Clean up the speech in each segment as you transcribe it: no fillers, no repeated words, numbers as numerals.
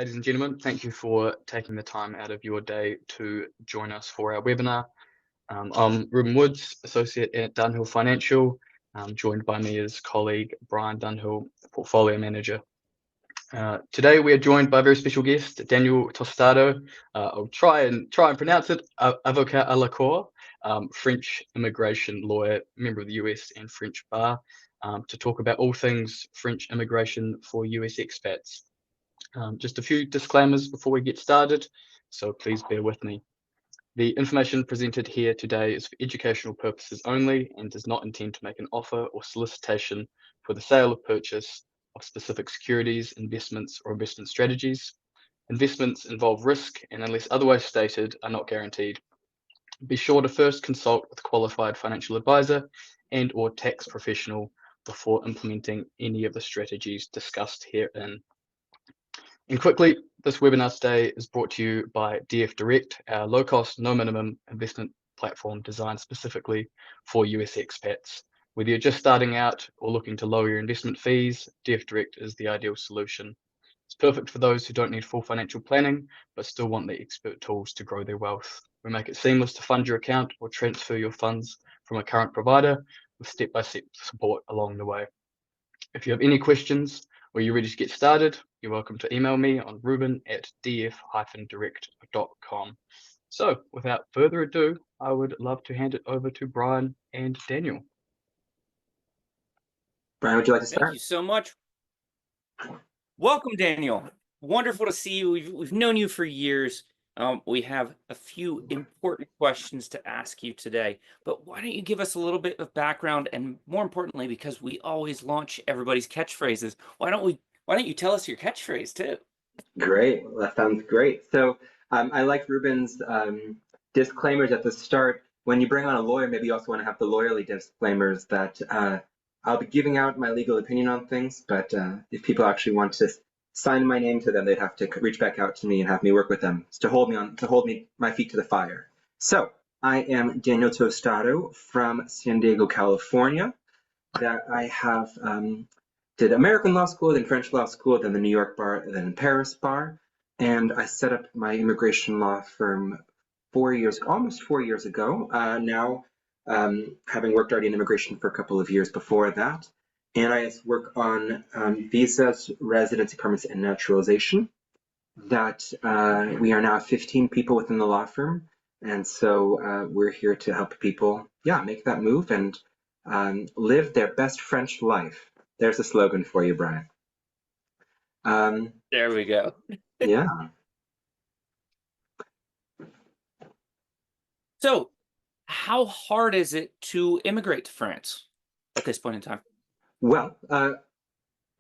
Ladies and gentlemen, thank you for taking the time out of your day to join us for our webinar. I'm Ruben Woods, Associate at Dunhill Financial. Joined by me is colleague Brian Dunhill, Portfolio Manager. Today we are joined by a very special guest, Daniel Tostado. I'll try and pronounce it, avocat à la cour, French immigration lawyer, member of the US and French bar, to talk about all things French immigration for US expats. Just a few disclaimers before we get started, so please bear with me. The information presented here today is for educational purposes only and does not intend to make an offer or solicitation for the sale or purchase of specific securities, investments, or investment strategies. Investments involve risk and, unless otherwise stated, are not guaranteed. Be sure to first consult with a qualified financial advisor and/or tax professional before implementing any of the strategies discussed herein. And quickly, this webinar today is brought to you by DF Direct, our low-cost, no-minimum investment platform designed specifically for US expats. Whether you're just starting out or looking to lower your investment fees, DF Direct is the ideal solution. It's perfect for those who don't need full financial planning, but still want the expert tools to grow their wealth. We make it seamless to fund your account or transfer your funds from a current provider with step-by-step support along the way. If you have any questions or you're ready to get started, you're welcome to email me on ruben@df-direct.com. So without further ado, I would love to hand it over to Brian and Daniel. Brian, would you like to start? Thank you so much. Welcome, Daniel. Wonderful to see you. We've known you for years. We have a few important questions to ask you today, but why don't you give us a little bit of background, and more importantly, because we always launch everybody's catchphrases, why don't you tell us your catchphrase too? Great, well, that sounds great. So I like Ruben's disclaimers at the start. When you bring on a lawyer, maybe you also want to have the lawyerly disclaimers that I'll be giving out my legal opinion on things, but if people actually want to sign my name to them, they'd have to reach back out to me and have me work with them to hold my feet to the fire. So I am Daniel Tostado from San Diego, California. That I have did American law school, then French law school, then the New York bar, then Paris bar, and I set up my immigration law firm almost 4 years ago. Now, having worked already in immigration for a couple of years before that. And I work on visas, residency permits, and naturalization. That we are now 15 people within the law firm. And so we're here to help people, make that move and live their best French life. There's a slogan for you, Brian. There we go. Yeah. So, how hard is it to immigrate to France at this point in time? Well,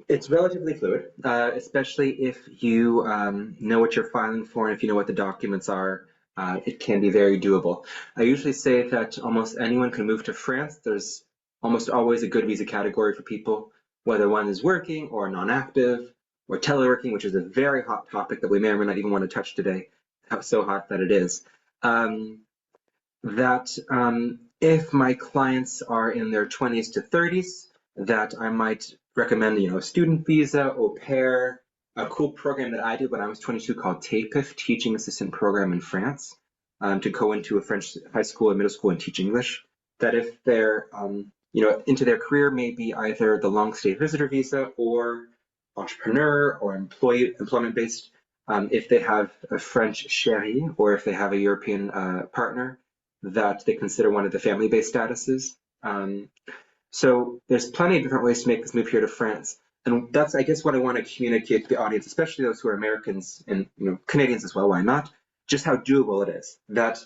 it's relatively fluid, especially if you know what you're filing for and if you know what the documents are. It can be very doable. I usually say that almost anyone can move to France. There's almost always a good visa category for people, whether one is working or non-active or teleworking, which is a very hot topic that we may or may not even want to touch today, how so hot that it is. If my clients are in their 20s to 30s, that I might recommend, a student visa, au pair, a cool program that I did when I was 22 called TAPIF, Teaching Assistant Program in France, to go into a French high school and middle school and teach English. That if they're, into their career, maybe either the long stay visitor visa or entrepreneur or employment-based, if they have a French chérie or if they have a European partner, that they consider one of the family-based statuses. So there's plenty of different ways to make this move here to France. And that's, I guess, what I want to communicate to the audience, especially those who are Americans and Canadians as well, why not? Just how doable it is. That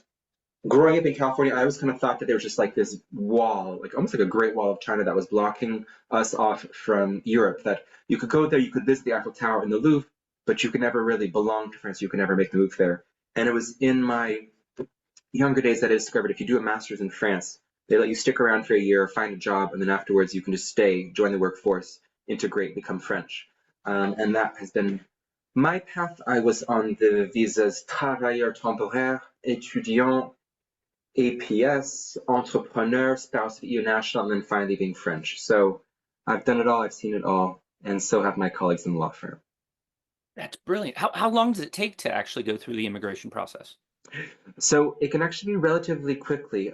growing up in California, I always kind of thought that there was just like this wall, like almost like a Great Wall of China that was blocking us off from Europe, that you could go there, you could visit the Eiffel Tower and the Louvre, but you could never really belong to France, you could never make the move there. And it was in my younger days that I discovered if you do a master's in France, they let you stick around for a year, find a job, and then afterwards you can just stay, join the workforce, integrate, become French. And that has been my path. I was on the visas travailleur temporaire, étudiant, APS, entrepreneur, spouse of EU national, and then finally being French. So I've done it all, I've seen it all, and so have my colleagues in the law firm. That's brilliant. How long does it take to actually go through the immigration process? So it can actually be relatively quickly.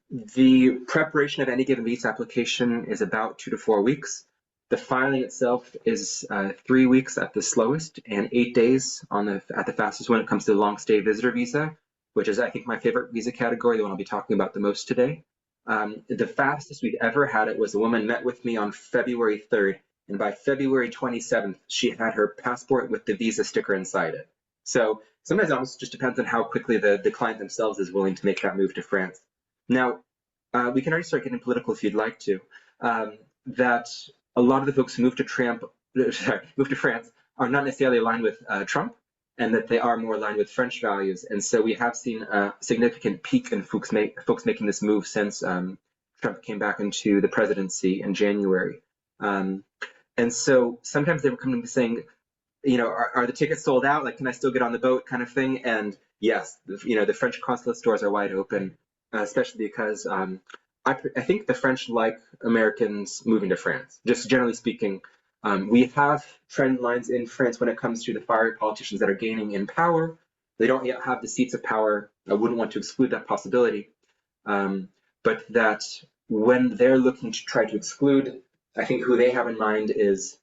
The preparation of any given visa application is about 2 to 4 weeks. The filing itself is 3 weeks at the slowest and 8 days at the fastest when it comes to the long stay visitor visa, which is, I think, my favorite visa category, the one I'll be talking about the most today. The fastest we've ever had it was a woman met with me on February 3rd, and by February 27th, she had her passport with the visa sticker inside it. So sometimes it almost just depends on how quickly the client themselves is willing to make that move to France. Now, we can already start getting political if you'd like to. That a lot of the folks who move to France are not necessarily aligned with Trump, and that they are more aligned with French values. And so we have seen a significant peak in folks making this move since Trump came back into the presidency in January. And so sometimes they were coming to saying, are the tickets sold out? Like, can I still get on the boat, kind of thing? And yes, the French consulate stores are wide open, especially because I think the French like Americans moving to France. Just generally speaking, we have trend lines in France when it comes to the fiery politicians that are gaining in power. They don't yet have the seats of power. I wouldn't want to exclude that possibility. But that when they're looking to try to exclude, I think who they have in mind is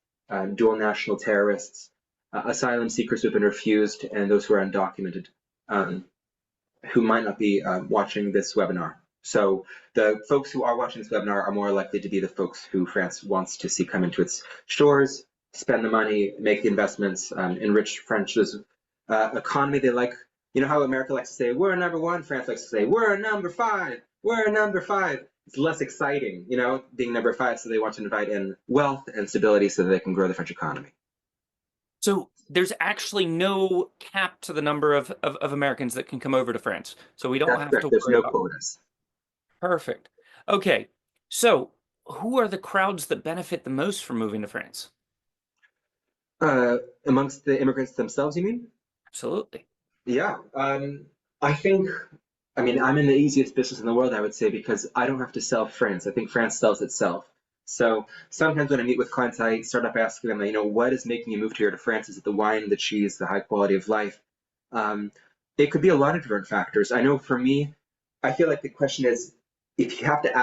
dual national terrorists, asylum seekers who've been refused, and those who are undocumented, who might not be watching this webinar. So the folks who are watching this webinar are more likely to be the folks who France wants to see come into its shores, spend the money, make the investments, enrich France's economy. They like, how America likes to say, we're number one, France likes to say, we're number five, we're number five. It's less exciting, being number five, so they want to invite in wealth and stability so that they can grow the French economy. So there's actually no cap to the number of Americans that can come over to France. So we don't That's have correct. to There's worry no about quotas. Perfect. Okay. So who are the crowds that benefit the most from moving to France? Amongst the immigrants themselves, you mean? Absolutely. Yeah. I think, I'm in the easiest business in the world, I would say, because I don't have to sell France. I think France sells itself. So sometimes when I meet with clients, I start off asking them, what is making you move here to France? Is it the wine, the cheese, the high quality of life? It could be a lot of different factors. I know for me, I feel like the question is, if you have to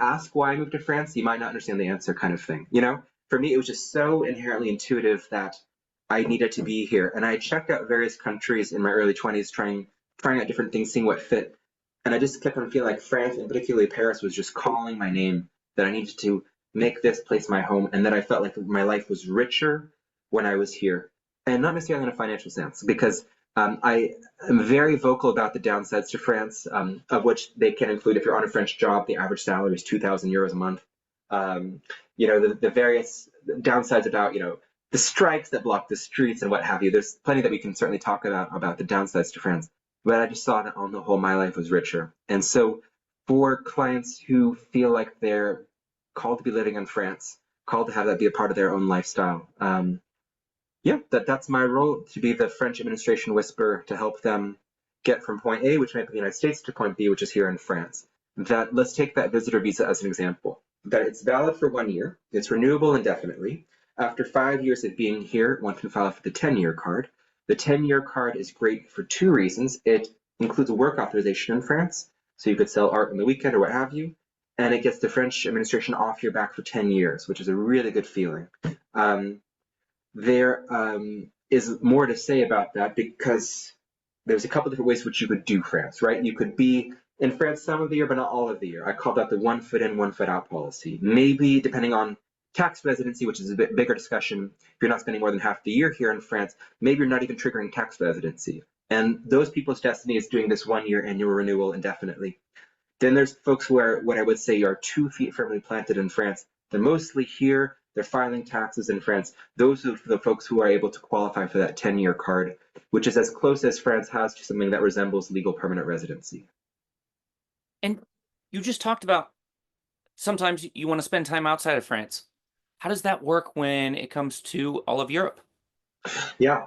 ask why I moved to France, you might not understand the answer, kind of thing. For me, it was just so inherently intuitive that I needed to be here. And I checked out various countries in my early 20s, trying out different things, seeing what fit. And I just kept on feeling like France, and particularly Paris, was just calling my name, that I needed to make this place my home, and that I felt like my life was richer when I was here. And not necessarily in a financial sense, because I am very vocal about the downsides to France, of which they can include, if you're on a French job, the average salary is 2,000 euros a month. The various downsides about, the strikes that block the streets and what have you. There's plenty that we can certainly talk about the downsides to France. But I just saw that on the whole, my life was richer. And so for clients who feel like they're called to be living in France, called to have that be a part of their own lifestyle, that's my role, to be the French administration whisperer, to help them get from point A, which might be the United States, to point B, which is here in France. Let's take that visitor visa as an example. That it's valid for 1 year, it's renewable indefinitely. After 5 years of being here, one can file for the 10-year card. The 10-year card is great for two reasons. It includes a work authorization in France, so you could sell art on the weekend or what have you, and it gets the French administration off your back for 10 years, which is a really good feeling. There is more to say about that, because there's a couple different ways which you could do France, right? You could be in France some of the year, but not all of the year. I call that the 1 foot in, 1 foot out policy. Maybe depending on tax residency, which is a bit bigger discussion, if you're not spending more than half the year here in France, maybe you're not even triggering tax residency. And those people's destiny is doing this 1 year annual renewal indefinitely. Then there's folks who are, what I would say, are 2 feet firmly planted in France. They're mostly here, they're filing taxes in France. Those are the folks who are able to qualify for that 10-year card, which is as close as France has to something that resembles legal permanent residency. And you just talked about sometimes you want to spend time outside of France. How does that work when it comes to all of Europe? Yeah.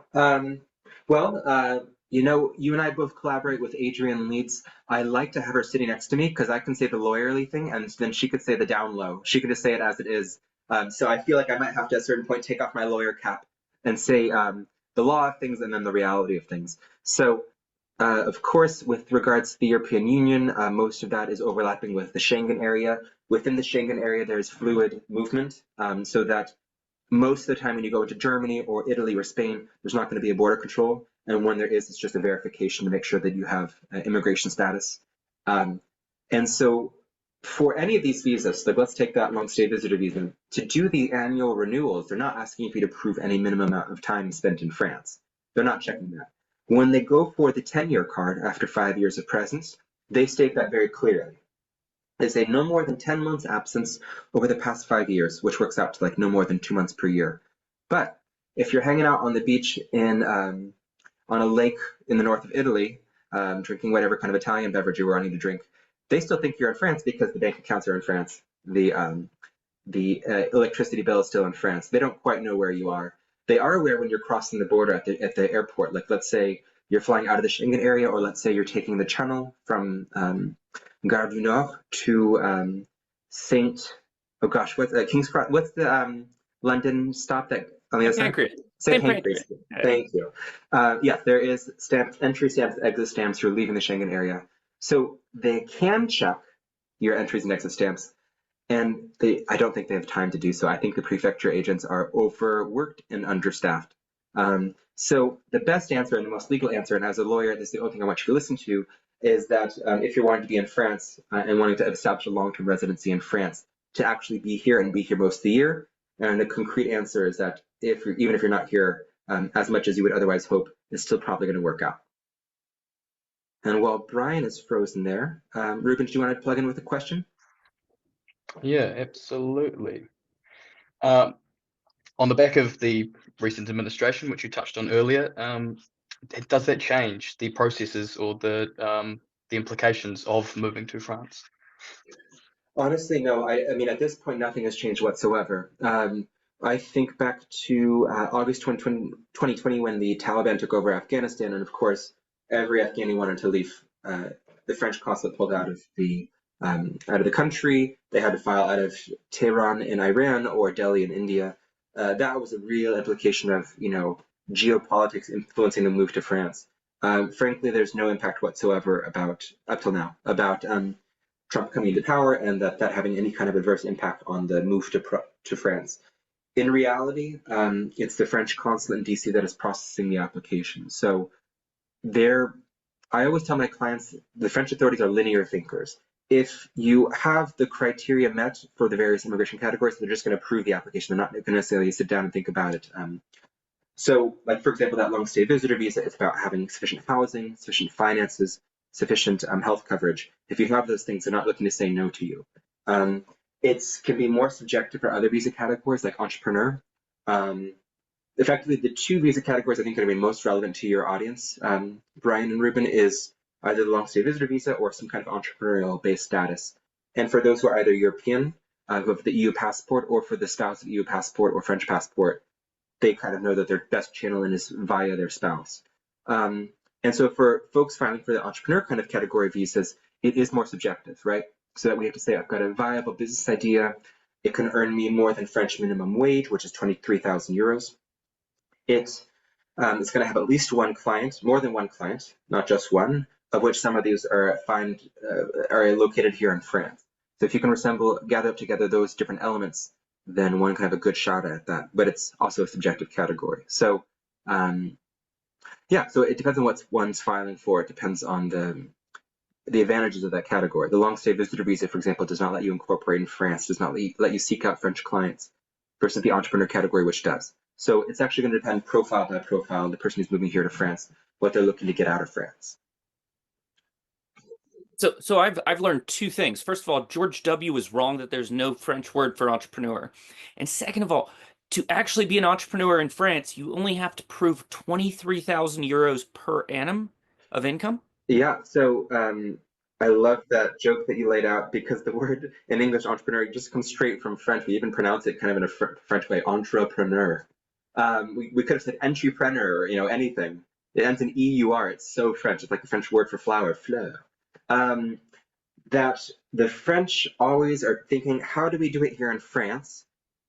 You and I both collaborate with Adrienne Leeds. I like to have her sitting next to me because I can say the lawyerly thing, and then she could say the down low. She could just say it as it is. So I feel like I might have to, at a certain point, take off my lawyer cap and say the law of things and then the reality of things. So, of course, with regards to the European Union, most of that is overlapping with the Schengen area. Within the Schengen area, there's fluid movement, so that most of the time when you go into Germany or Italy or Spain, there's not going to be a border control. And when there is, it's just a verification to make sure that you have immigration status. And so for any of these visas, like let's take that long stay visitor visa, to do the annual renewals, they're not asking you to prove any minimum amount of time spent in France. They're not checking that. When they go for the 10-year card after 5 years of presence, they state that very clearly. They say no more than 10 months absence over the past 5 years, which works out to like no more than 2 months per year. But if you're hanging out on the beach in on a lake in the north of Italy, drinking whatever kind of Italian beverage you were wanting to drink, they still think you're in France because the bank accounts are in France. The electricity bill is still in France. They don't quite know where you are. They are aware when you're crossing the border at the airport. Like let's say you're flying out of the Schengen area, or let's say you're taking the Channel from Gare du Nord to oh gosh, what's King's Cross? What's the London stop that on the other side? St. Pancras. Thank you. Yeah, there is entry stamps, exit stamps. You're leaving the Schengen area, so they can check your entries and exit stamps. And I don't think they have time to do so. I think the prefecture agents are overworked and understaffed. So the best answer and the most legal answer, and as a lawyer, this is the only thing I want you to listen to, is that if you're wanting to be in France and wanting to establish a long-term residency in France, to actually be here and be here most of the year. And the concrete answer is that even if you're not here as much as you would otherwise hope, it's still probably going to work out. And while Brian is frozen there, Ruben, do you want to plug in with a question? Yeah, absolutely. On the back of the recent administration, which you touched on earlier, does that change the processes or the implications of moving to France? Honestly, no. I mean, at this point, nothing has changed whatsoever. I think back to August 2020 when the Taliban took over Afghanistan, and of course, every Afghani wanted to leave. The French consulate pulled out of the country. They had to file out of Tehran in Iran or Delhi in India. That was a real implication of, geopolitics influencing the move to France. Frankly, there's no impact whatsoever up till now about Trump coming into power and that having any kind of adverse impact on the move to France. In reality, it's the French consulate in DC that is processing the application. So I always tell my clients, the French authorities are linear thinkers. If you have the criteria met for the various immigration categories, they're just going to approve the application. They're not going to necessarily sit down and think about it. So, like, for example, that long stay visitor visa is about having sufficient housing, sufficient finances, sufficient health coverage. If you have those things, they're not looking to say no to you. It can be more subjective for other visa categories, like entrepreneur. Effectively, the two visa categories I think are going to be most relevant to your audience, Brian and Ruben, is either the long stay visitor visa or some kind of entrepreneurial-based status. And for those who are either European, who have the EU passport, or for the spouse of EU passport or French passport, they kind of know that their best channel in is via their spouse. And so for folks filing for the entrepreneur kind of category visas, it is more subjective, right? So that we have to say, I've got a viable business idea. It can earn me more than French minimum wage, which is 23,000 euros. It's going to have at least one client, more than one client, not just one, of which some of these are located here in France. So if you can gather up together those different elements, then one can have a good shot at that. But it's also a subjective category. So yeah, so it depends on what one's filing for. It depends on the advantages of that category. The long stay visitor visa, for example, does not let you incorporate in France, does not let you seek out French clients, versus the entrepreneur category, which does. So it's actually going to depend profile by profile, the person who's moving here to France, what they're looking to get out of France. So I've learned two things. First of all, George W. was wrong that there's no French word for entrepreneur. And second of all, to actually be an entrepreneur in France, you only have to prove 23,000 euros per annum of income. Yeah, so I love that joke that you laid out, because the word in English entrepreneur just comes straight from French. We even pronounce it kind of in a French way, entrepreneur. We could have said entrepreneur or anything. It ends in EUR. It's so French. It's like the French word for flower, fleur. That the French always are thinking, how do we do it here in France?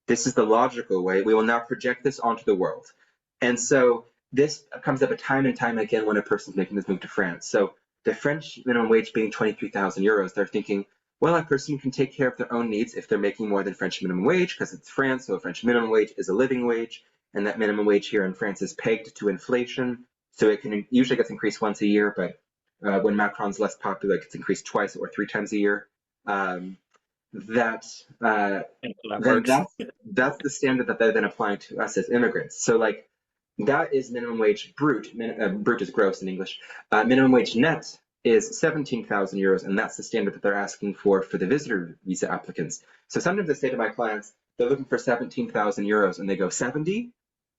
This is the logical way. We will now project this onto the world. And so this comes up time and time again when a person's making this move to France. So the French minimum wage being 23,000 euros, they're thinking, well, a person can take care of their own needs if they're making more than French minimum wage, because it's France, so a French minimum wage is a living wage, and that minimum wage here in France is pegged to inflation, so it can usually gets increased once a year, but when Macron's less popular, it gets increased twice or 3 times a year. That's the standard that they're then applying to us as immigrants. So like that is minimum wage brut. Brut is gross in English. Minimum wage net is 17,000 euros, and that's the standard that they're asking for the visitor visa applicants. So sometimes I say to my clients, they're looking for 17,000 euros, and they go 70,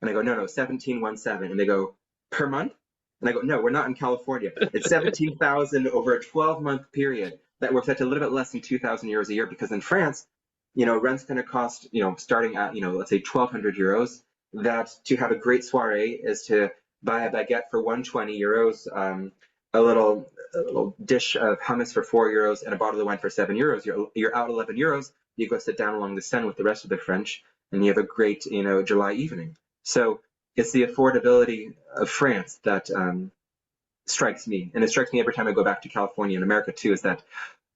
and I go no 17,17, and they go per month, and I go no, we're not in California. It's 17,000 over a 12-month period. That works out to a little bit less than 2,000 euros a year, because in France, rent's going to cost, starting at, let's say 1,200 euros. That to have a great soiree is to buy a baguette for 120 euros, a little dish of hummus for 4 euros, and a bottle of wine for 7 euros. You're out 11 euros. You go sit down along the Seine with the rest of the French, and you have a great, July evening. So it's the affordability of France that strikes me, and it strikes me every time I go back to California and America too. Is that,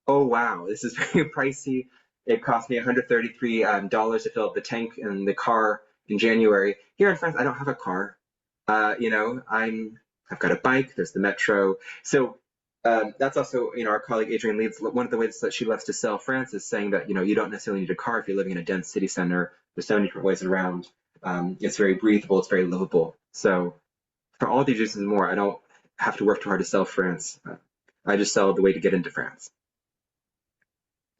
oh wow, this is very pricey. It cost me $133 to fill up the tank in the car in January. Here in France, I don't have a car. I've got a bike. There's the metro. So that's also, our colleague Adrienne Leeds. One of the ways that she loves to sell France is saying that you don't necessarily need a car if you're living in a dense city center. There's so many different ways around. It's very breathable. It's very livable. So for all these reasons and more, I don't have to work too hard to sell France. I just sell the way to get into France.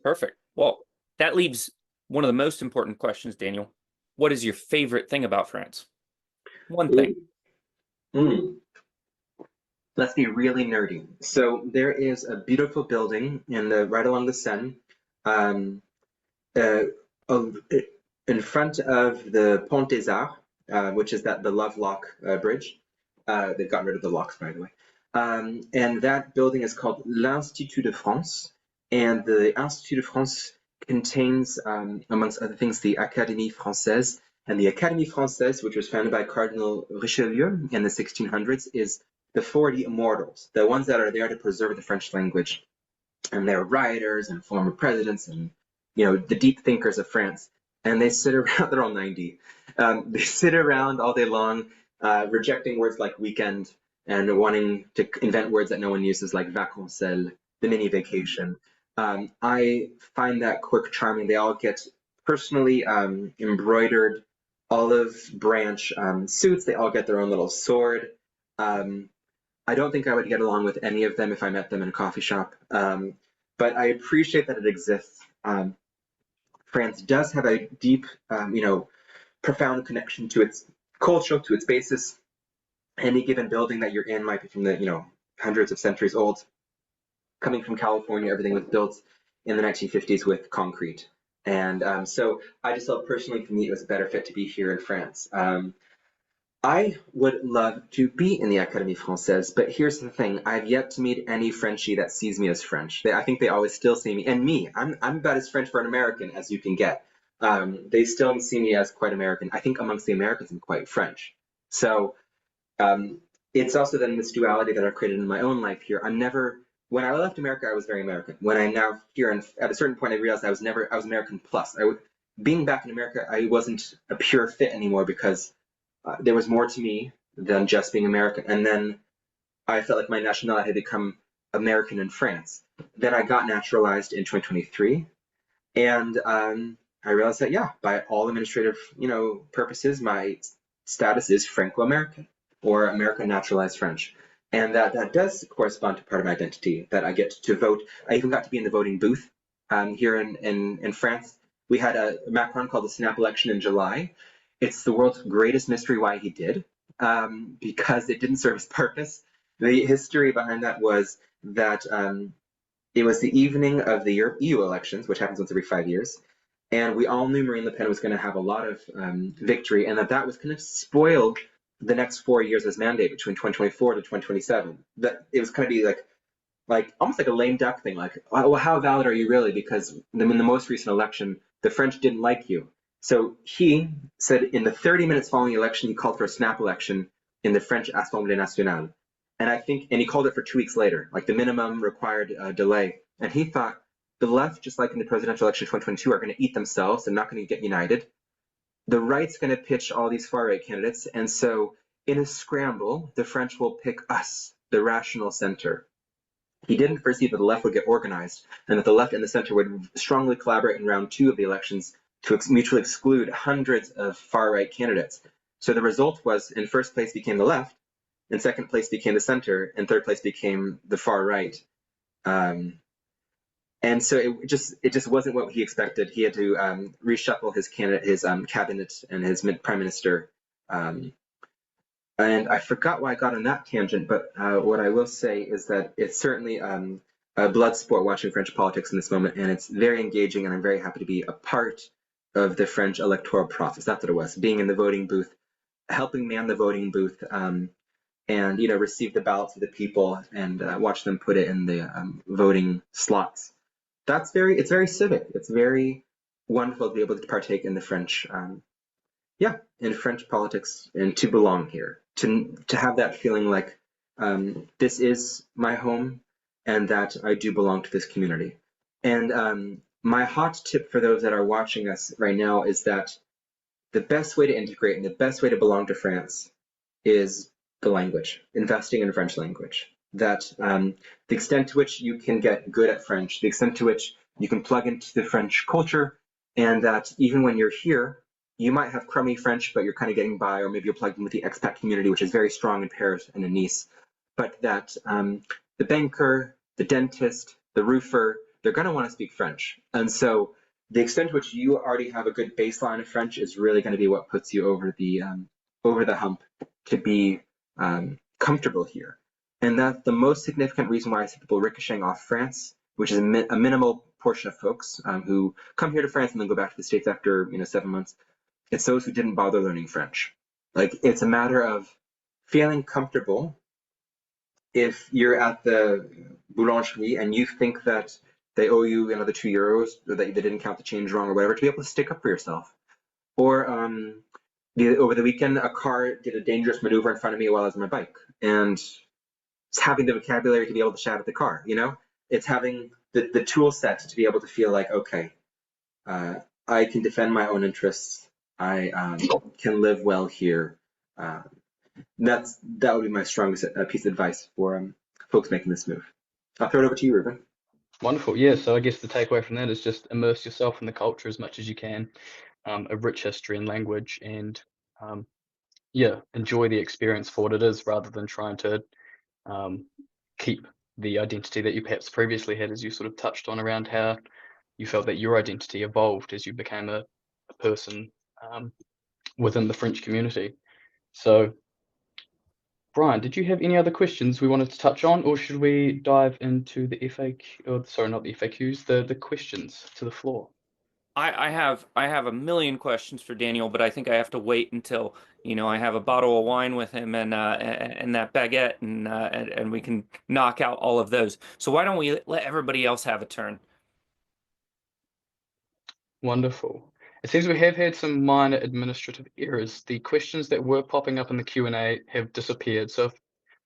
Perfect. Well, that leaves one of the most important questions, Daniel. What is your favorite thing about France? One thing. Let's be really nerdy. So there is a beautiful building right along the Seine, in front of the Pont des Arts, which is the Lovelock Bridge. They've gotten rid of the locks, by the way. And that building is called l'Institut de France. And the Institut de France contains, amongst other things, the Académie Française. And the Académie Française, which was founded by Cardinal Richelieu in the 1600s, is the 40 immortals, the ones that are there to preserve the French language. And they're writers and former presidents and, the deep thinkers of France. And they sit around, they're all 90. They sit around all day long, rejecting words like weekend and wanting to invent words that no one uses, like vacancelles, the mini vacation. I find that quirk charming. They all get personally embroidered olive branch suits. They all get their own little sword. I don't think I would get along with any of them if I met them in a coffee shop, but I appreciate that it exists. France does have a deep, profound connection to its culture, to its basis. Any given building that you're in might be from the, hundreds of centuries old. Coming from California, everything was built in the 1950s with concrete. And so I just felt personally, for me, it was a better fit to be here in France. I would love to be in the Académie Française, but here's the thing. I've yet to meet any Frenchie that sees me as French. I think they always still see me, and me, I'm about as French for an American as you can get. They still see me as quite American. I think amongst the Americans, I'm quite French. So it's also then this duality that I've created in my own life here. When I left America, I was very American. When I'm now here, and at a certain point, I realized I was American plus. Being back in America, I wasn't a pure fit anymore because there was more to me than just being American. And then I felt like my nationality had become American in France. Then I got naturalized in 2023. And I realized that, yeah, by all administrative, purposes, my status is Franco-American or American naturalized French. And that does correspond to part of my identity, that I get to vote. I even got to be in the voting booth here in France. We had a Macron called the snap election in July. It's the world's greatest mystery why he did, because it didn't serve his purpose. The history behind that was that it was the evening of the EU elections, which happens once every 5 years. And we all knew Marine Le Pen was going to have a lot of victory, and that was going to spoil the next 4 years as mandate between 2024 to 2027. That it was going to be like almost like a lame duck thing. Like, well, how valid are you really? Because in the most recent election, the French didn't like you. So he said in the 30 minutes following the election, he called for a snap election in the French Assemblée Nationale. And he called it for 2 weeks later, like the minimum required delay. And he thought the left, just like in the presidential election of 2022, are going to eat themselves and not going to get united. The right's going to pitch all these far-right candidates. And so in a scramble, the French will pick us, the rational center. He didn't foresee that the left would get organized and that the left and the center would strongly collaborate in round 2 of the elections to mutually exclude hundreds of far-right candidates. So the result was, in first place became the left, in second place became the center, and third place became the far right. And so it just wasn't what he expected. He had to reshuffle his cabinet and his prime minister. And I forgot why I got on that tangent, but what I will say is that it's certainly a blood sport watching French politics in this moment, and it's very engaging, and I'm very happy to be a part of the French electoral process. That's what it was, being in the voting booth, helping man the voting booth, and receive the ballots of the people and watch them put it in the voting slots. It's very civic. It's very wonderful to be able to partake in the French, in French politics and to belong here, to have that feeling like this is my home and that I do belong to this community. And my hot tip for those that are watching us right now is that the best way to integrate and the best way to belong to France is the language, investing in French language. That the extent to which you can get good at French, the extent to which you can plug into the French culture, and that even when you're here, you might have crummy French, but you're kind of getting by, or maybe you're plugged in with the expat community, which is very strong in Paris and in Nice. But that the banker, the dentist, the roofer, they're going to want to speak French. And so the extent to which you already have a good baseline of French is really going to be what puts you over the hump to be comfortable here. And that's the most significant reason why I see people ricocheting off France, which is a minimal portion of folks who come here to France and then go back to the States after 7 months. It's those who didn't bother learning French. Like, it's a matter of feeling comfortable if you're at the boulangerie and you think that they owe you another €2 or that they didn't count the change wrong or whatever, to be able to stick up for yourself. Or over the weekend, a car did a dangerous maneuver in front of me while I was on my bike, and it's having the vocabulary to be able to shout at the car. It's having the tool set to be able to feel like, okay, I can defend my own interests. I can live well here. That would be my strongest piece of advice for folks making this move. I'll throw it over to you, Ruben. Wonderful. Yeah. So I guess the takeaway from that is just immerse yourself in the culture as much as you can, a rich history and language, and enjoy the experience for what it is, rather than trying to keep the identity that you perhaps previously had, as you sort of touched on around how you felt that your identity evolved as you became a person within the French community. So, Brian, did you have any other questions we wanted to touch on, or should we dive into the FAQ, or sorry, not the FAQs, the questions to the floor? I have a million questions for Daniel, but I think I have to wait until I have a bottle of wine with him and that baguette, and we can knock out all of those. So why don't we let everybody else have a turn? Wonderful. It seems we have had some minor administrative errors. The questions that were popping up in the Q&A have disappeared. So if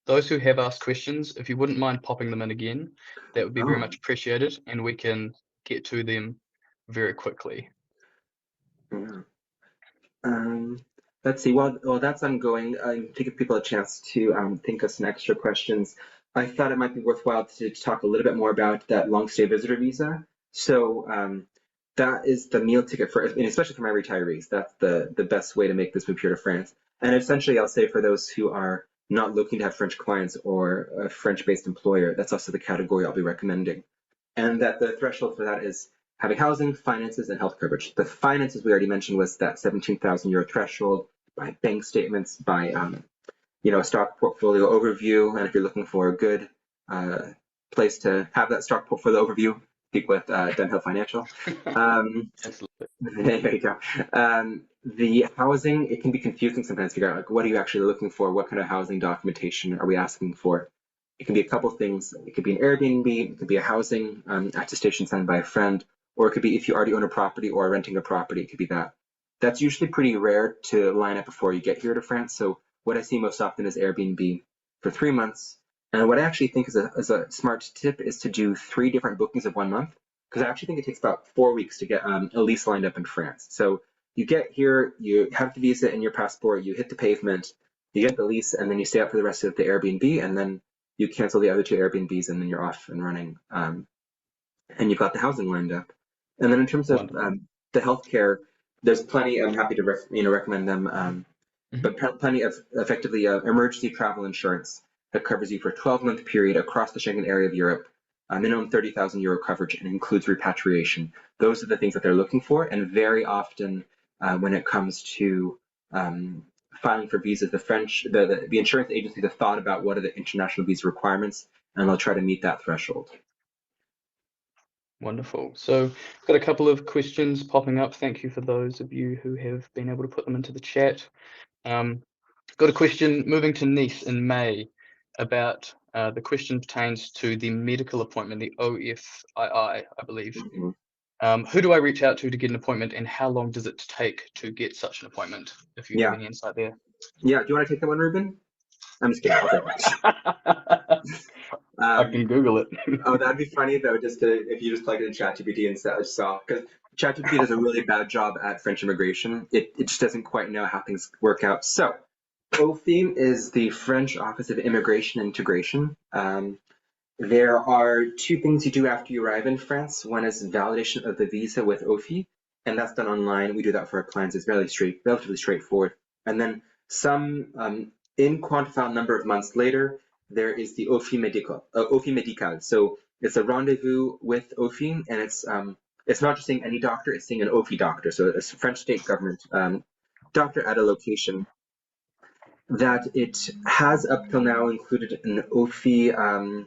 those who have asked questions, if you wouldn't mind popping them in again, that would be very much appreciated, and we can get to them very quickly. Yeah. Let's see. While that's ongoing, to give people a chance to think of some extra questions, I thought it might be worthwhile to talk a little bit more about that long stay visitor visa. So that is the meal ticket for, and especially for my retirees. That's the best way to make this move here to France. And essentially, I'll say for those who are not looking to have French clients or a French-based employer, that's also the category I'll be recommending. And that the threshold for that is having housing, finances, and health coverage. The finances we already mentioned was that €17,000 threshold, by bank statements, by a stock portfolio overview. And if you're looking for a good place to have that stock portfolio overview, speak with Dunhill Financial. There you go. The housing, it can be confusing sometimes to figure out, like, what are you actually looking for? What kind of housing documentation are we asking for? It can be a couple things. It could be an Airbnb, it could be a housing attestation signed by a friend, or it could be if you already own a property or are renting a property, it could be that. That's usually pretty rare to line up before you get here to France. So what I see most often is Airbnb for 3 months. And what I actually think is a smart tip is to do 3 different bookings of 1 month, because I actually think it takes about 4 weeks to get a lease lined up in France. So you get here, you have the visa and your passport, you hit the pavement, you get the lease, and then you stay up for the rest of the Airbnb, and then you cancel the other 2 Airbnbs, and then you're off and running. And you've got the housing lined up. And then in terms of the healthcare, there's plenty. I'm happy to recommend them, but plenty of effectively emergency travel insurance that covers you for a 12-month period across the Schengen area of Europe, minimum 30,000 euro coverage, and includes repatriation. Those are the things that they're looking for, and very often when it comes to filing for visas, the insurance agencies have thought about what are the international visa requirements, and they'll try to meet that threshold. Wonderful. So I've got a couple of questions popping up. Thank you for those of you who have been able to put them into the chat. Got a question moving to Nice in May about the question pertains to the medical appointment, the OFII, I believe. Who do I reach out to get an appointment, and how long does it take to get such an appointment? If you have any insight there. Yeah, do you want to take that one, Ruben? I'm just kidding. I can Google it. Oh, that'd be funny though, if you just plugged in ChatGPT and saw, because ChatGPT does a really bad job at French immigration. It just doesn't quite know how things work out. So, OFII is the French Office of Immigration and Integration. There are 2 things you do after you arrive in France. One is validation of the visa with OFII, and that's done online. We do that for our clients. It's relatively straightforward. And then some inquantifiable number of months later, there is the OFII médical. So it's a rendezvous with OFII, and it's not just seeing any doctor, it's seeing an OFII doctor. So it's a French state government doctor at a location that it has up till now included an OFII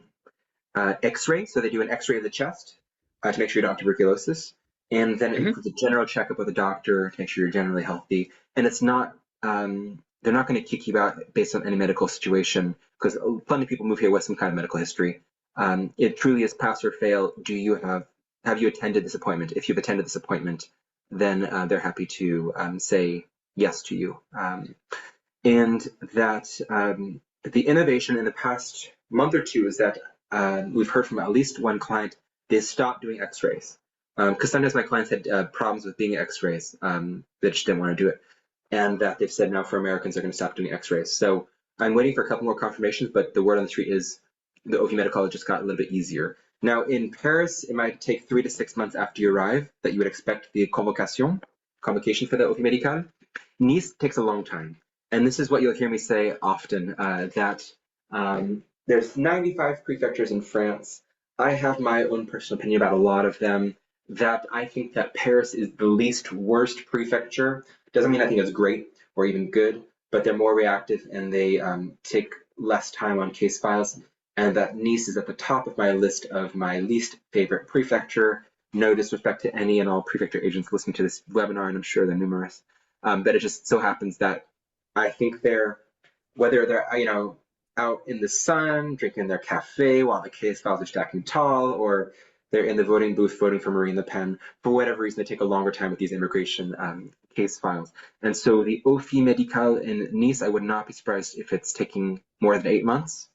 X-ray. So they do an X-ray of the chest to make sure you don't have tuberculosis. And then it includes a general checkup with a doctor to make sure you're generally healthy. And it's not, they're not going to kick you out based on any medical situation, because plenty of people move here with some kind of medical history. It truly is pass or fail. Have you attended this appointment? If you've attended this appointment, then they're happy to say yes to you. And that the innovation in the past month or 2 is that we've heard from at least one client, they stopped doing X-rays. Because sometimes my clients had problems with being X-rays. They just didn't want to do it. And that they've said now for Americans, they're going to stop doing X-rays. So I'm waiting for a couple more confirmations, but the word on the street is the OFII medical just got a little bit easier. Now in Paris, it might take 3 to 6 months after you arrive that you would expect the convocation for the OFII medical. Nice takes a long time. And this is what you'll hear me say often, that there's 95 prefectures in France. I have my own personal opinion about a lot of them, that I think that Paris is the least worst prefecture. Doesn't mean I think it's great or even good, but they're more reactive and they take less time on case files. And that Nice is at the top of my list of my least favorite prefecture. No disrespect to any and all prefecture agents listening to this webinar, and I'm sure they're numerous. But it just so happens that I think whether they're out in the sun drinking their cafe while the case files are stacking tall, or they're in the voting booth voting for Marine Le Pen, for whatever reason, they take a longer time with these immigration case files. And so the OFII médical in Nice, I would not be surprised if it's taking more than 8 months.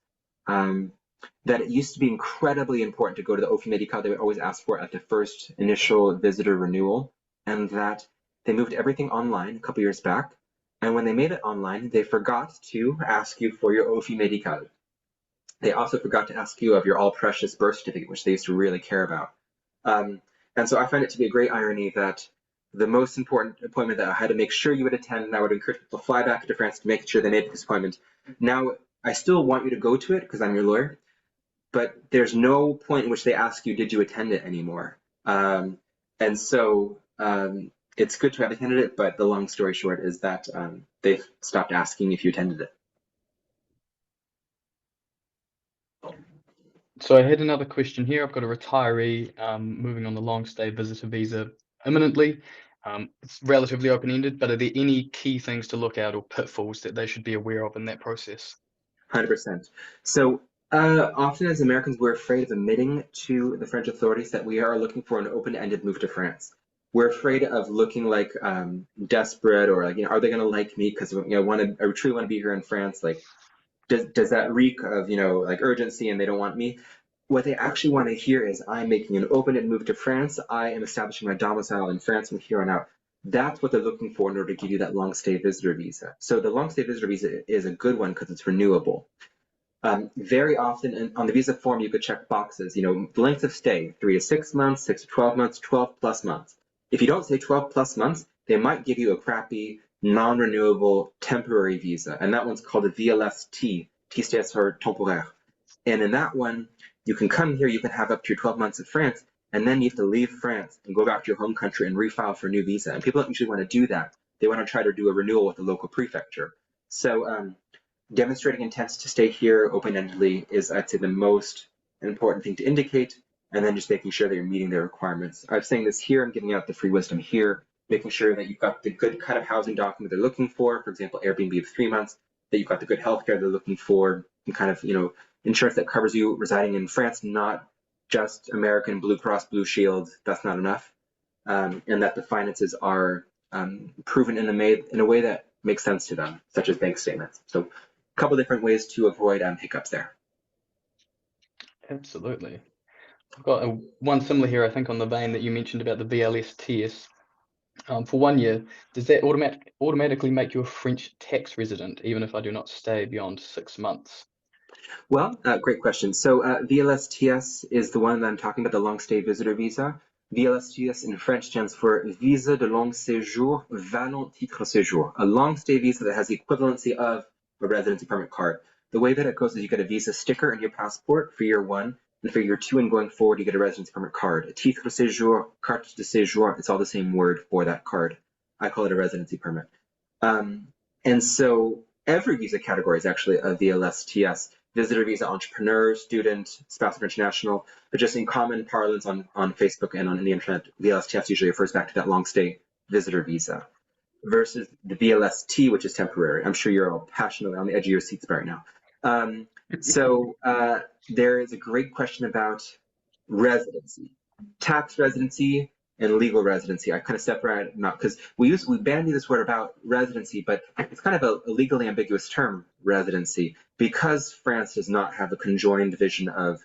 That it used to be incredibly important to go to the OFII médical. They would always ask for it at the first initial visitor renewal, and that they moved everything online a couple years back. And when they made it online, they forgot to ask you for your OFII médical. They also forgot to ask you of your all-precious birth certificate, which they used to really care about. And so I find it to be a great irony that the most important appointment that I had to make sure you would attend, and I would encourage people to fly back to France to make sure they made this appointment. Now, I still want you to go to it because I'm your lawyer, but there's no point in which they ask you, did you attend it anymore? And so it's good to have attended it, but the long story short is that they've stopped asking if you attended it. So I had another question here. I've got a retiree moving on the long stay visitor visa imminently. It's relatively open-ended, but are there any key things to look out or pitfalls that they should be aware of in that process? 100%. So often as Americans, we're afraid of admitting to the French authorities that we are looking for an open-ended move to France. we're afraid of looking like desperate, or like, are they going to like me because I truly want to be here in France? Like, does that reek of like urgency and they don't want me? What they actually want to hear is, I'm making an open-ended move to France. I am establishing my domicile in France from here on out. That's what they're looking for in order to give you that long stay visitor visa. So the long stay visitor visa is a good one because it's renewable. Very often on the visa form, you could check boxes, length of stay, 3 to 6 months, 6 to 12 months, 12 plus months. If you don't say 12 plus months, they might give you a crappy, non-renewable temporary visa. And that one's called a VLST. T stands for temporaire. And in that one, you can come here, you can have up to your 12 months in France, and then you have to leave France and go back to your home country and refile for a new visa. And people don't usually want to do that. They want to try to do a renewal with the local prefecture. So demonstrating intent to stay here open-endedly is, I'd say, the most important thing to indicate, and then just making sure that you're meeting their requirements. I'm saying this here, I'm giving out the free wisdom here, making sure that you've got the good kind of housing document they're looking for example, Airbnb of 3 months, that you've got the good healthcare they're looking for, and kind of, insurance that covers you residing in France, not just American Blue Cross Blue Shield. That's not enough, and that the finances are proven in a way that makes sense to them, such as bank statements. So a couple different ways to avoid hiccups there. Absolutely. I've got one similar here, I think, on the vein that you mentioned about the BLSTS. For 1 year, does that automatically make you a French tax resident, even if I do not stay beyond 6 months? Well, great question. So VLSTS is the one that I'm talking about, the long stay visitor visa. VLSTS in French stands for Visa de Long Séjour Valant Titre Séjour, a long stay visa that has the equivalency of a residency permit card. The way that it goes is you get a visa sticker in your passport for year 1, and for year 2 and going forward, you get a residency permit card. A titre séjour, carte de séjour, it's all the same word for that card. I call it a residency permit. And so every visa category is actually a VLSTS. Visitor visa, entrepreneur, student, spouse of international, but just in common parlance on Facebook and on the internet, VLSTS usually refers back to that long stay visitor visa versus the VLST, which is temporary. I'm sure you're all passionately on the edge of your seats right now. So there is a great question about residency, tax residency and legal residency. I kind of separate them out because we bandy this word about residency, but it's kind of a legally ambiguous term, residency, because France does not have a conjoined division of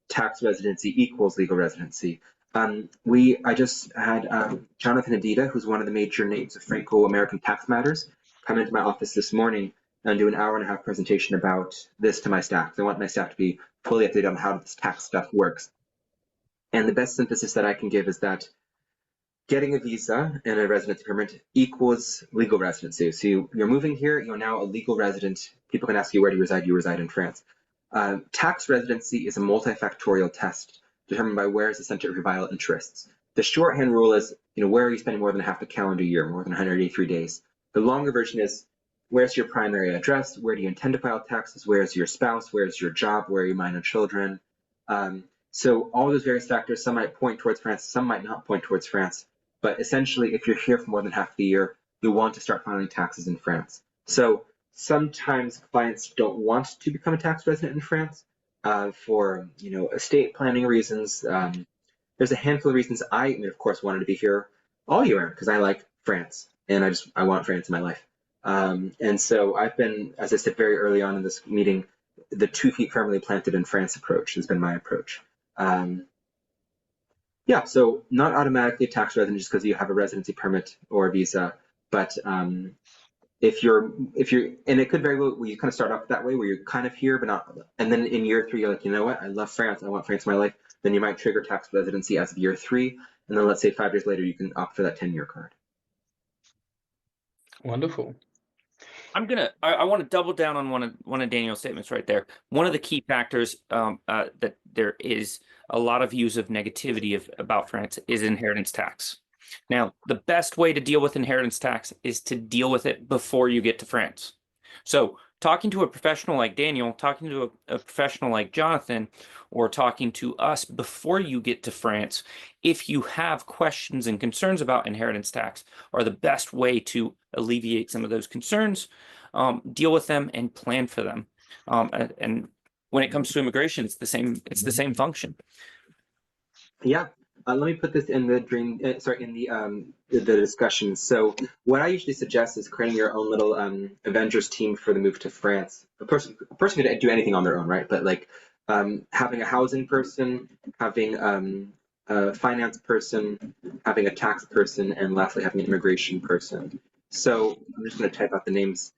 tax residency equals legal residency. I just had Jonathan Adida, who's one of the major names of Franco-American tax matters, come into my office this morning and do an 1.5-hour presentation about this to my staff. I want my staff to be fully updated on how this tax stuff works. And the best synthesis that I can give is that getting a visa and a residency permit equals legal residency. So you're moving here, you're now a legal resident. People can ask you, where do you reside? You reside in France. Tax residency is a multifactorial test determined by where is the center of your vital interests. The shorthand rule is, where are you spending more than half the calendar year, more than 183 days? The longer version is, where's your primary address? Where do you intend to file taxes? Where's your spouse? Where's your job? Where are your minor children? So all those various factors, some might point towards France, some might not point towards France. But essentially, if you're here for more than half the year, you'll want to start filing taxes in France. So sometimes clients don't want to become a tax resident in France for estate planning reasons. There's a handful of reasons. I of course, wanted to be here all year round because I like France and I want France in my life. And so I've been, as I said very early on in this meeting, the 2 feet firmly planted in France approach has been my approach. Yeah, so not automatically a tax resident just because you have a residency permit or a visa, but if you're, and it could very well, you kind of start off that way where you're kind of here, but not, and then in year 3, you're like, you know what, I love France, I want France in my life, then you might trigger tax residency as of year 3, and then let's say 5 years later, you can opt for that 10-year card. Wonderful. I want to double down on one of Daniel's statements right there. One of the key factors that there is a lot of views of negativity about France is inheritance tax. Now, the best way to deal with inheritance tax is to deal with it before you get to France. So talking to a professional like Daniel, talking to a professional like Jonathan, or talking to us before you get to France, if you have questions and concerns about inheritance tax, are the best way to alleviate some of those concerns, deal with them and plan for them. And when it comes to immigration, it's the same function. Yeah, let me put this in the the discussion. So what I usually suggest is creating your own little Avengers team for the move to France. A person could do anything on their own, right? But like having a housing person, having a finance person, having a tax person, and lastly having an immigration person. So I'm just going to type out the names.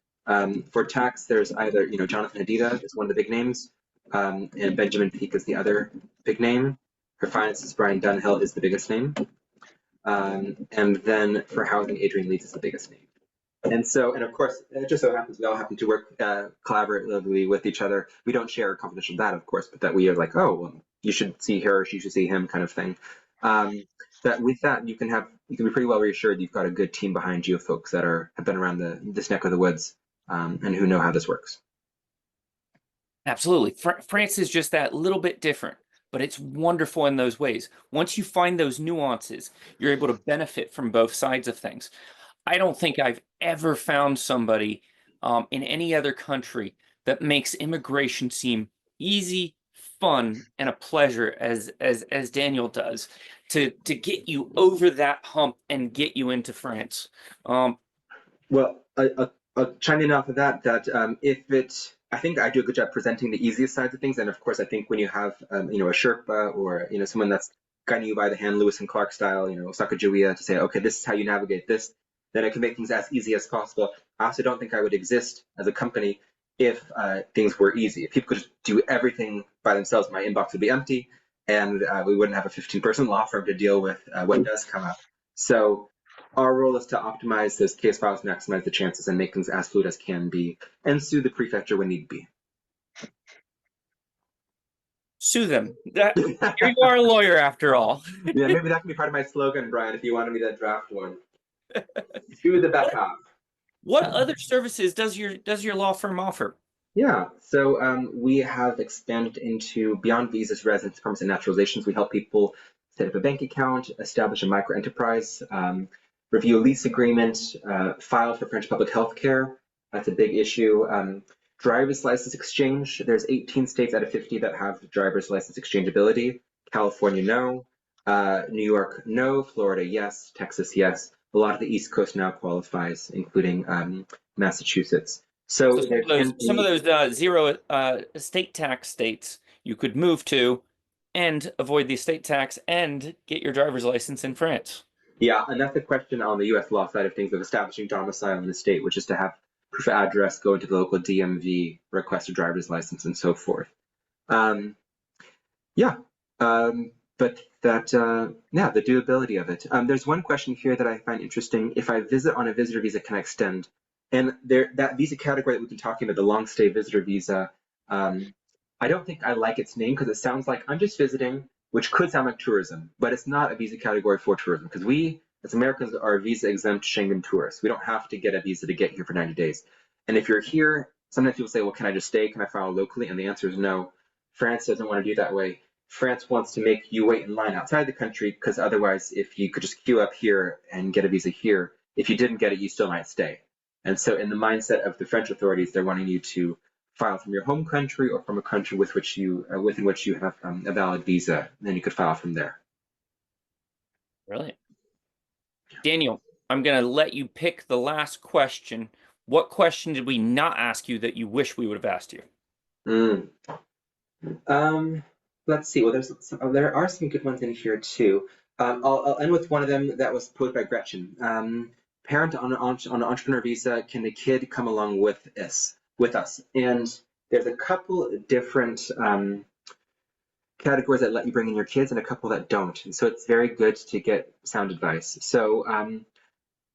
For tax, there's either Jonathan Hadida is one of the big names, and Benjamin Peake is the other big name. For finance, Brian Dunhill is the biggest name. And then for housing, Adrian Leeds is the biggest name. And so, and of course, it just so happens we all happen to work collaboratively with each other. We don't share confidential data, of course, but that we are like, oh, well, you should see her, you should see him, kind of thing. That with that, you can be pretty well reassured you've got a good team behind you of folks that have been around this neck of the woods and who know how this works. Absolutely. France is just that little bit different, but it's wonderful in those ways. Once you find those nuances, you're able to benefit from both sides of things. I don't think I've ever found somebody in any other country that makes immigration seem easy, fun, and a pleasure as Daniel does to get you over that hump and get you into France. Well, I'll chime in off of that. I think I do a good job presenting the easiest sides of things, and of course, I think when you have a Sherpa or someone that's guiding you by the hand, Lewis and Clark style, Sacagawea, to say, okay, this is how you navigate this, then I can make things as easy as possible. I also don't think I would exist as a company if things were easy. If people could just do everything by themselves, my inbox would be empty, and we wouldn't have a 15-person law firm to deal with what does come up. So our role is to optimize those case files, maximize the chances, and make things as fluid as can be, and sue the prefecture when need be. Sue them. Here you are a lawyer after all. Yeah, maybe that can be part of my slogan, Brian, if you wanted me to draft one. Sue the back half. What other services does your law firm offer? Yeah, so we have expanded into beyond visas, residence permits, and naturalizations. We help people set up a bank account, establish a micro enterprise, review a lease agreement, file for French public health care. That's a big issue. Driver's license exchange. There's 18 states out of 50 that have driver's license exchangeability. California, no. New York, no. Florida, yes. Texas, yes. A lot of the East Coast now qualifies, including Massachusetts. So some of those zero estate tax states you could move to and avoid the estate tax and get your driver's license in France. Yeah, and that's a question on the U.S. law side of things of establishing domicile in the state, which is to have proof of address, go into the local DMV, request a driver's license, and so forth. But the doability of it. There's one question here that I find interesting. If I visit on a visitor visa, can I extend? And that visa category that we've been talking about, the long stay visitor visa, I don't think I like its name because it sounds like I'm just visiting, which could sound like tourism, but it's not a visa category for tourism because we, as Americans, are visa exempt Schengen tourists. We don't have to get a visa to get here for 90 days. And if you're here, sometimes people say, well, can I just stay? Can I file locally? And the answer is no. France doesn't want to do that way. France wants to make you wait in line outside the country because otherwise, if you could just queue up here and get a visa here, if you didn't get it, you still might stay. And so in the mindset of the French authorities, they're wanting you to file from your home country or from a country within which you have a valid visa, and then you could file from there. Brilliant. Daniel, I'm going to let you pick the last question. What question did we not ask you that you wish we would have asked you? Let's see. Well, there are some good ones in here too. I'll end with one of them that was posed by Gretchen. Parent on an entrepreneur visa, can the kid come along with us? And there's a couple different categories that let you bring in your kids and a couple that don't. And so it's very good to get sound advice. So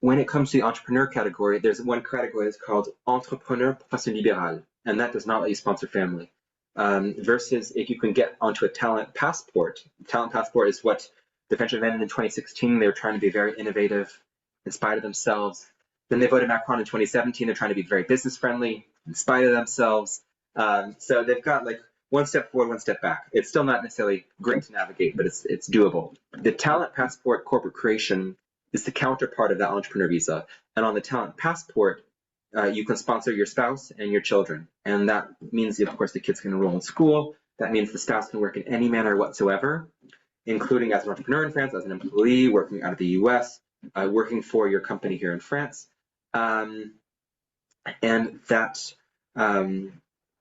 when it comes to the entrepreneur category, there's one category that's called entrepreneur profession libérale, and that does not let you sponsor family. Versus if you can get onto a talent passport. Talent passport is what the French invented in 2016. They were trying to be very innovative, in spite of themselves. Then they voted Macron in 2017. They're trying to be very business friendly, in spite of themselves. So they've got like one step forward, one step back. It's still not necessarily great to navigate, but it's doable. The talent passport corporate creation is the counterpart of that entrepreneur visa. And on the talent passport, you can sponsor your spouse and your children. And that means, of course, the kids can enroll in school. That means the spouse can work in any manner whatsoever. including as an entrepreneur in France, as an employee, working out of the US, working for your company here in France. And that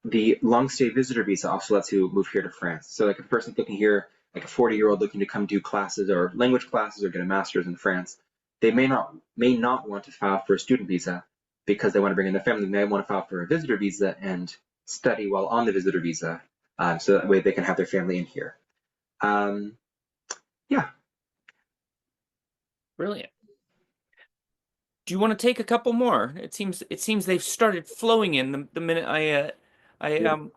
the long stay visitor visa also lets you move here to France. So like if a person's looking here, like a 40-year-old looking to come do classes or language classes or get a master's in France, they may not want to file for a student visa because they want to bring in their family. They may want to file for a visitor visa and study while on the visitor visa, so that way they can have their family in here. Yeah. Brilliant. Do you want to take a couple more? It seems they've started flowing in the minute I inferred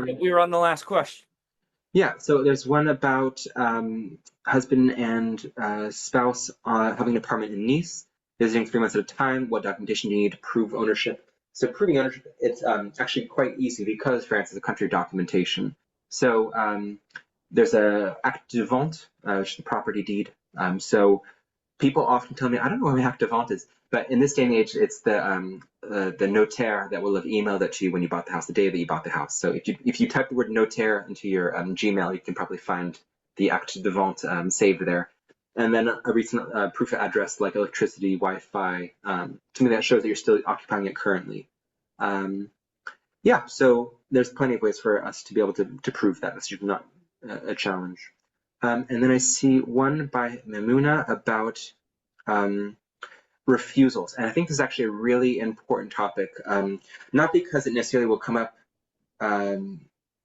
that we were on the last question. Yeah, so there's one about husband and spouse having an apartment in Nice, visiting 3 months at a time. What documentation do you need to prove ownership? So proving ownership, it's actually quite easy because France is a country of documentation. So there's a acte de vente, which is the property deed. So people often tell me, I don't know what an acte de vente is, but in this day and age, it's the notaire that will have emailed it to you when you bought the house, the day that you bought the house. So if you type the word notaire into your Gmail, you can probably find the acte de vente saved there. And then a recent proof of address like electricity, Wi-Fi, something that shows that you're still occupying it currently. Yeah, so there's plenty of ways for us to be able to prove that. That's usually not a challenge. And then I see one by Mamuna about refusals. And I think this is actually a really important topic, not because it necessarily will come up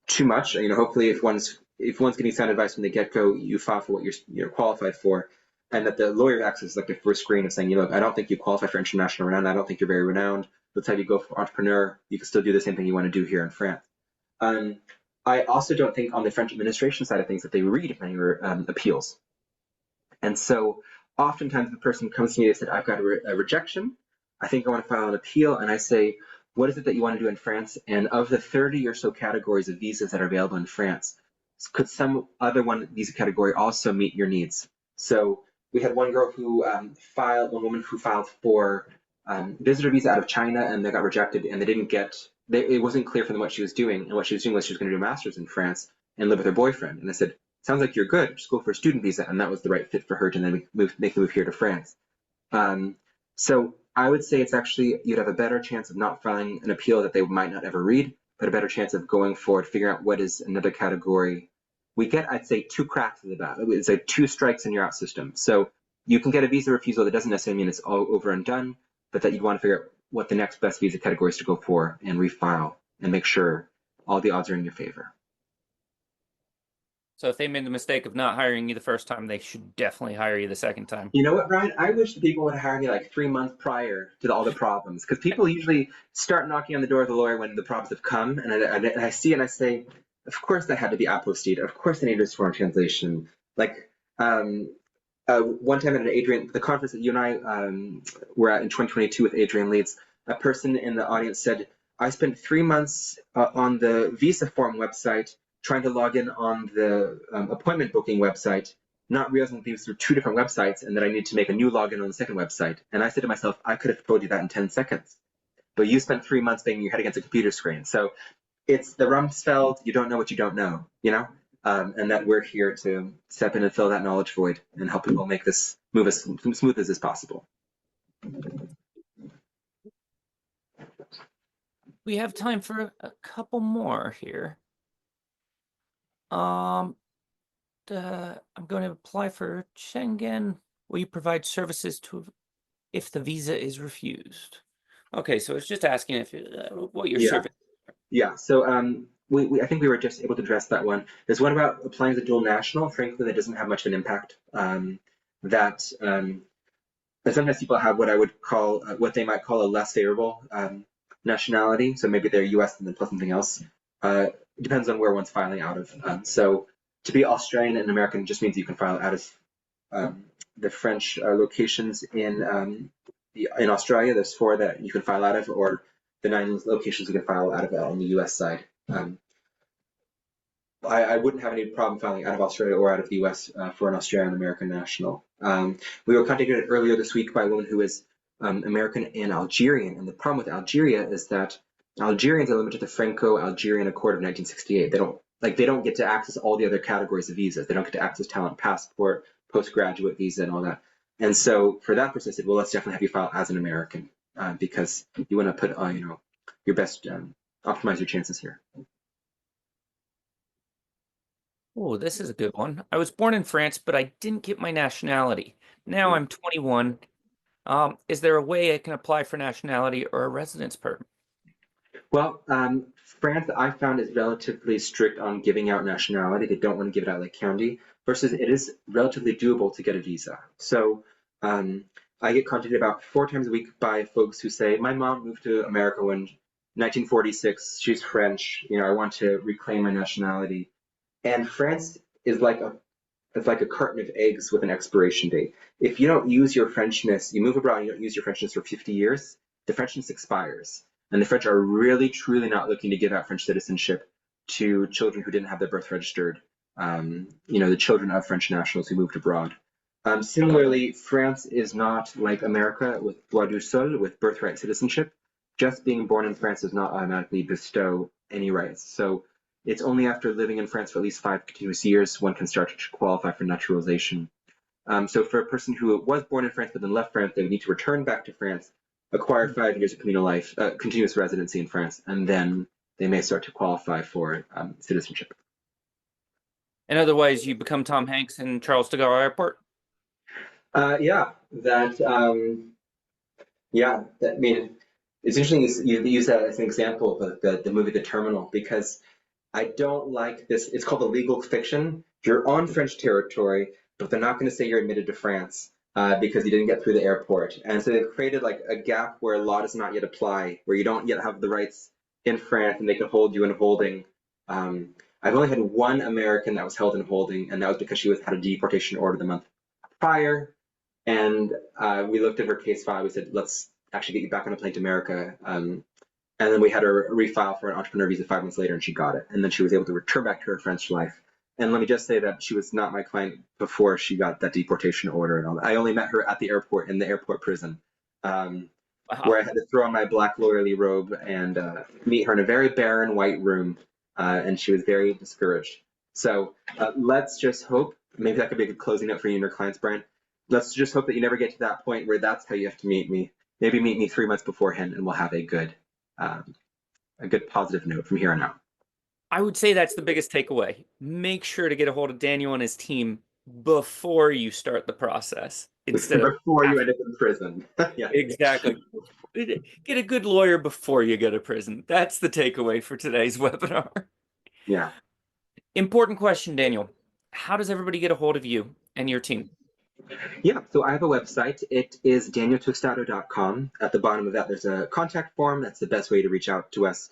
too much. You know, hopefully if one's getting sound advice from the get-go, you file for what you're qualified for, and that the lawyer acts as like the first screen of saying, you know, I don't think you qualify for international renown. I don't think you're very renowned. Let's have you go for entrepreneur. You can still do the same thing you want to do here in France. I also don't think on the French administration side of things that they read many appeals. And so oftentimes the person comes to me and said, I've got a rejection. I think I want to file an appeal. And I say, what is it that you want to do in France? And of the 30 or so categories of visas that are available in France, could some other visa category also meet your needs? So we had one girl who one woman who filed for visitor visa out of China, and they got rejected, and they didn't get, it wasn't clear for them what she was doing. And what she was doing was she was going to do a master's in France and live with her boyfriend. And I said, sounds like you're good, just go for a student visa. And that was the right fit for her to then make the move here to France. So I would say it's actually, you'd have a better chance of not filing an appeal that they might not ever read, but a better chance of going forward, figuring out what is another category. We get, I'd say, 2 cracks of the bat. It's like 2 strikes and you're out system. So you can get a visa refusal that doesn't necessarily mean it's all over and done, but that you'd want to figure out what the next best visa category is to go for and refile and make sure all the odds are in your favor. So if they made the mistake of not hiring you the first time, they should definitely hire you the second time. You know what, Brian? I wish people would hire me like 3 months prior to all the problems, because people usually start knocking on the door of the lawyer when the problems have come, and I see and I say, of course that had to be apostille. Of course they needed a foreign translation. Like one time at the conference that you and I were at in 2022 with Adrian Leeds, a person in the audience said, I spent 3 months on the visa form website trying to log in on the appointment booking website, not realizing that these were 2 different websites and that I need to make a new login on the second website. And I said to myself, I could have told you that in 10 seconds, but you spent 3 months banging your head against a computer screen. So it's the Rumsfeld, you don't know what you don't know, you know? And that we're here to step in and fill that knowledge void and help people make this move as smooth as is possible. We have time for a couple more here. I'm going to apply for Schengen. Will you provide services if the visa is refused? Okay, so it's just asking if what your service. Yeah. So I think we were just able to address that one. There's one about applying as a dual national. Frankly, that doesn't have much of an impact. Sometimes people have what I would call what they might call a less favorable nationality. So maybe they're U.S. and then plus something else. It depends on where one's filing out of. So to be Australian and American just means you can file out of the French locations in Australia. There's 4 that you can file out of, or the 9 locations you can file out of on the U.S. side. I wouldn't have any problem filing out of Australia or out of the U.S. For an Australian American national. We were contacted earlier this week by a woman who is American and Algerian, and the problem with Algeria is that Algerians are limited to the Franco-Algerian Accord of 1968. like they don't get to access all the other categories of visas. They don't get to access talent passport, postgraduate visa, and all that. And so for that person, I said, well, let's definitely have you file as an American because you want to put, your best, optimize your chances here. Oh, this is a good one. I was born in France, but I didn't get my nationality. Now I'm 21. Is there a way I can apply for nationality or a residence permit? Well, France, I found, is relatively strict on giving out nationality. They don't want to give it out like candy, versus it is relatively doable to get a visa. So I get contacted about 4 times a week by folks who say, my mom moved to America when 1946, she's French, I want to reclaim my nationality. And France is like a carton of eggs with an expiration date. If you don't use your Frenchness, you move abroad and you don't use your Frenchness for 50 years, the Frenchness expires. And the French are really, truly not looking to give out French citizenship to children who didn't have their birth registered, the children of French nationals who moved abroad. Similarly, France is not like America with droit du sol, with birthright citizenship. Just being born in France does not automatically bestow any rights. So it's only after living in France for at least 5 continuous years one can start to qualify for naturalization. So for a person who was born in France but then left France, they would need to return back to France, acquire 5 years of continuous residency in France, and then they may start to qualify for citizenship. And otherwise, you become Tom Hanks in Charles de Gaulle Airport? I mean, it's interesting you use that as an example of the movie The Terminal, because I don't like this. It's called a legal fiction. You're on French territory, but they're not going to say you're admitted to France because you didn't get through the airport. And so they've created like a gap where law does not yet apply, where you don't yet have the rights in France and they can hold you in holding. I've only had one American that was held in holding, and that was because she had a deportation order the month prior. And we looked at her case file. We said, let's actually get you back on a plane to America. And then we had her refile for an entrepreneur visa 5 months later, and she got it. And then she was able to return back to her French life. And let me just say that she was not my client before she got that deportation order and all that. I only met her at the airport, in the airport prison, where I had to throw on my black lawyerly robe and meet her in a very barren white room. And she was very discouraged. So let's just hope, maybe that could be a good closing note for you and your clients, Brian. Let's just hope that you never get to that point where that's how you have to meet me. Maybe meet me 3 months beforehand, and we'll have a good positive note from here on out. I would say that's the biggest takeaway. Make sure to get a hold of Daniel and his team before you start the process, instead of before you end up in prison. Yeah, exactly. Get a good lawyer before you go to prison. That's the takeaway for today's webinar. Yeah. Important question, Daniel. How does everybody get a hold of you and your team? Yeah, so I have a website. It is danieltostado.com. At the bottom of that, there's a contact form. That's the best way to reach out to us.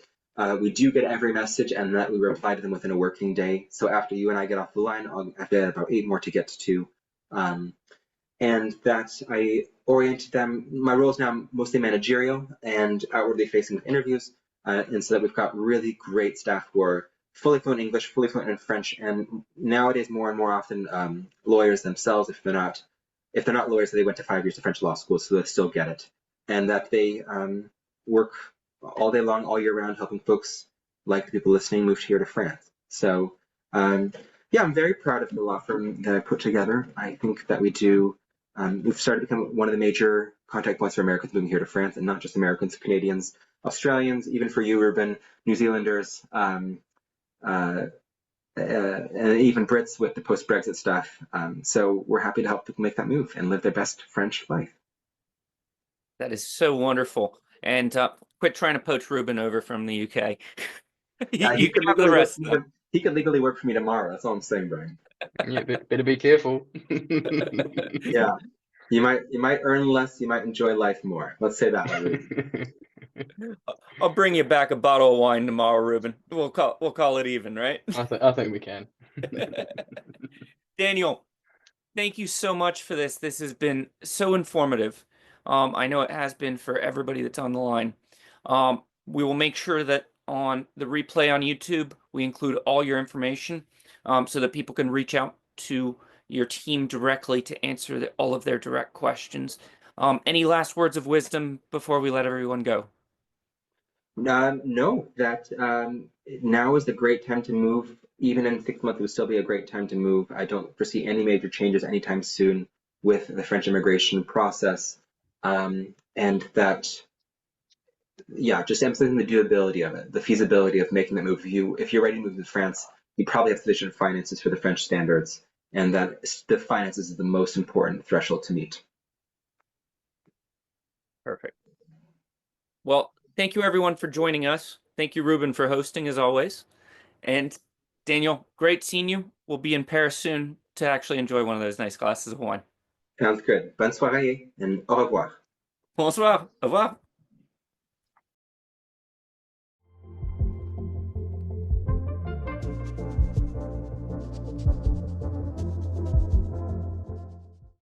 We do get every message, and that we reply to them within a working day. So after you and I get off the line, I'll have to add about 8 more to get to. And that I orient them. My role is now mostly managerial and outwardly facing with interviews. And so that we've got really great staff who are fully fluent in English, fully fluent in French, and nowadays more and more often lawyers themselves, if they're not lawyers, they went to 5 years of French law school, so they still get it. And that they work all day long, all year round, helping folks like the people listening move here to France. So yeah, I'm very proud of the law firm that I put together. I think that we've started to become one of the major contact points for Americans moving here to France, and not just Americans, Canadians, Australians, even for you, Ruben, New Zealanders, and even Brits with the post-Brexit stuff. So we're happy to help people make that move and live their best French life. That is so wonderful. And quit trying to poach Ruben over from the UK. He could legally work for me tomorrow. That's all I'm saying, Brian. Yeah, better be careful. Yeah, you might earn less. You might enjoy life more. Let's say that. I'll bring you back a bottle of wine tomorrow, Ruben. We'll call it even, right? I think we can. Daniel, thank you so much for this. This has been so informative. I know it has been for everybody that's on the line. We will make sure that on the replay on YouTube, we include all your information so that people can reach out to your team directly to answer all of their direct questions. Any last words of wisdom before we let everyone go? No, that now is the great time to move even in 6 months, it would still be a great time to move. I don't foresee any major changes anytime soon with the French immigration process. And that, yeah, just emphasizing the doability of it, the feasibility of making that move. If you're ready to move to France, you probably have sufficient finances for the French standards, and that the finances is the most important threshold to meet. Perfect. Well, thank you everyone for joining us. Thank you, Ruben, for hosting as always. And Daniel, great seeing you. We'll be in Paris soon to actually enjoy one of those nice glasses of wine. Sounds good. Bonne soirée and au revoir. Bonsoir. Au revoir.